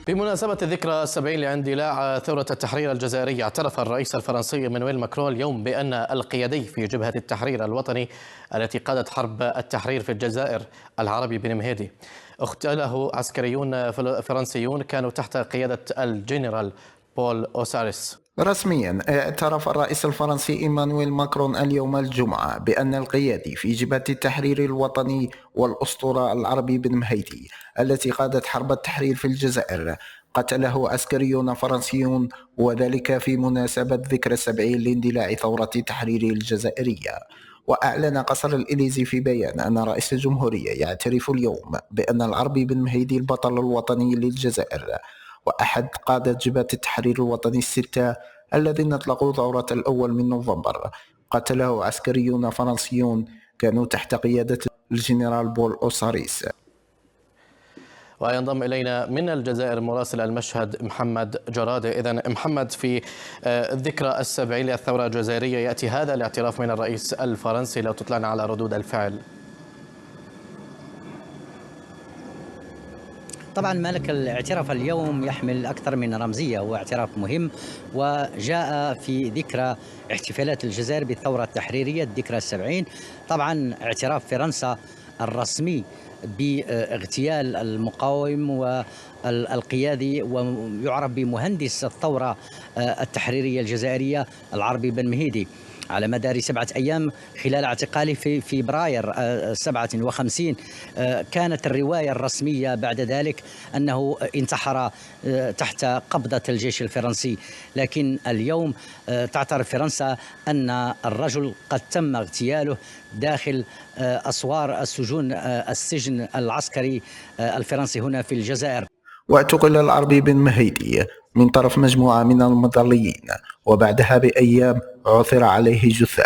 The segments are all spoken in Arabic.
بمناسبة الذكرى 70 لاندلاع ثورة التحرير الجزائرية، اعترف الرئيس الفرنسي مانويل ماكرون اليوم بأن القيادي في جبهة التحرير الوطني التي قادت حرب التحرير في الجزائر العربي بن مهيدي اغتاله عسكريون فرنسيون كانوا تحت قيادة الجنرال بول أوساريس. رسميا اعترف الرئيس الفرنسي إيمانويل ماكرون اليوم الجمعة بأن القيادي في جبهة التحرير الوطني والأسطورة العربي بن مهيدي التي قادت حرب التحرير في الجزائر قتله عسكريون فرنسيون، وذلك في مناسبة ذكرى 70 لاندلاع ثورة التحرير الجزائرية. وأعلن قصر الإليزي في بيان أن رئيس الجمهورية يعترف اليوم بأن العربي بن مهيدي البطل الوطني للجزائر وأحد قادة جبهة التحرير الوطني الستة الذين أطلقوا ثورة الأول من نوفمبر قتله عسكريون فرنسيون كانوا تحت قيادة الجنرال بول أوساريس. وينضم إلينا من الجزائر مراسل المشهد محمد جرادة. إذن محمد، في الذكرى 70 للثورة الجزائرية يأتي هذا الاعتراف من الرئيس الفرنسي، لو تطلعنا على ردود الفعل. طبعا مالك، الاعتراف اليوم يحمل أكثر من رمزية، هو اعتراف مهم وجاء في ذكرى احتفالات الجزائر بالثورة التحريرية الذكرى 70. طبعا اعتراف فرنسا الرسمي باغتيال المقاوم والقيادي ويعرف بمهندس الثورة التحريرية الجزائرية العربي بن مهيدي على مدار 7 أيام خلال اعتقاله في فبراير 57. كانت الرواية الرسمية بعد ذلك أنه انتحر تحت قبضة الجيش الفرنسي، لكن اليوم تعترف فرنسا أن الرجل قد تم اغتياله داخل أسوار السجن العسكري الفرنسي هنا في الجزائر. واعتقل العربي بن مهيدي من طرف مجموعة من المظليين، وبعدها بأيام عثر عليه جثة،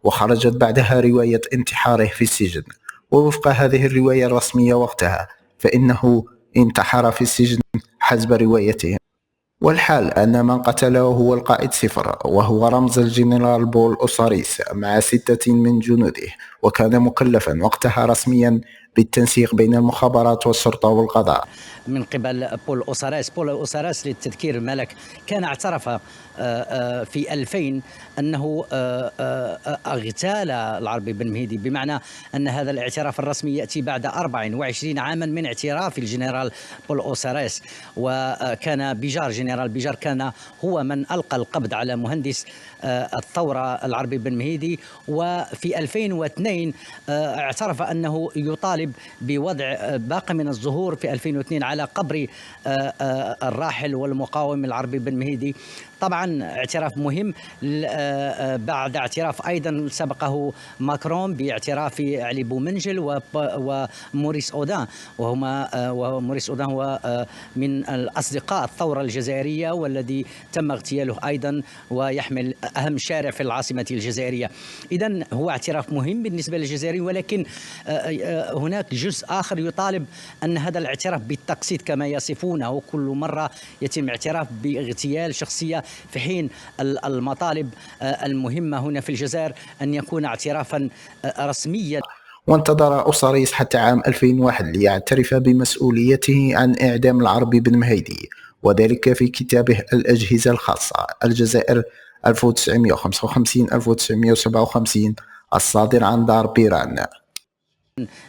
وخرجت بعدها رواية انتحاره في السجن. ووفق هذه الرواية الرسمية وقتها فإنه انتحر في السجن حسب روايته. والحال أن من قتله هو القائد صفر، وهو رمز الجنرال بول أوساريس مع 6 من جنوده، وكان مكلفا وقتها رسميا بالتنسيق بين المخابرات والشرطة والقضاء من قبل بول أوساريس للتذكير ملك، كان اعترف في 2000 أنه اغتال العربي بن مهيدي، بمعنى أن هذا الاعتراف الرسمي يأتي بعد 24 عاما من اعتراف الجنرال بول أوساريس. وكان جنرال بيجار كان هو من ألقى القبض على مهندس الثورة العربي بن مهيدي. وفي 2002 اعترف أنه يطالب بوضع باقي من الزهور في 2002 على قبر الراحل والمقاوم العربي بن مهيدي. طبعا اعتراف مهم بعد اعتراف أيضا سبقه ماكرون باعتراف علي بومنجل وموريس أودان، وموريس أودان هو من الأصدقاء الثورة الجزائرية والذي تم اغتياله أيضا ويحمل أهم شارع في العاصمة الجزائرية. إذن هو اعتراف مهم بالنسبة للجزائريين، ولكن هناك جزء آخر يطالب أن هذا الاعتراف بالتقسيط كما يصفونه، كل مرة يتم اعتراف باغتيال شخصية، في حين المطالب المهمة هنا في الجزائر أن يكون اعترافا رسميا. وانتظر أوساريس حتى عام 2001 ليعترف بمسؤوليته عن إعدام العربي بن مهيدي، وذلك في كتابه الأجهزة الخاصة الجزائر 1955-1957 الصادر عن دار بيران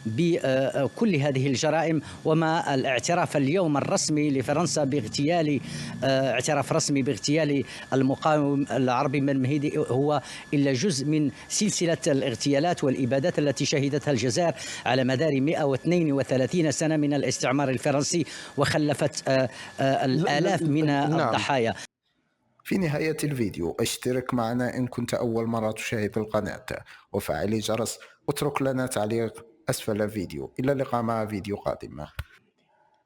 بكل هذه الجرائم. وما الاعتراف اليوم الرسمي لفرنسا باغتيال اعتراف رسمي باغتيال المقاوم العربي بن مهيدي هو إلا جزء من سلسلة الاغتيالات والإبادات التي شهدتها الجزائر على مدار 132 سنة من الاستعمار الفرنسي، وخلفت الآلاف من الضحايا. في نهاية الفيديو اشترك معنا إن كنت أول مرة تشاهد القناة، وفعل الجرس، واترك لنا تعليق أسفل الفيديو. إلى اللقاء مع فيديو قادم.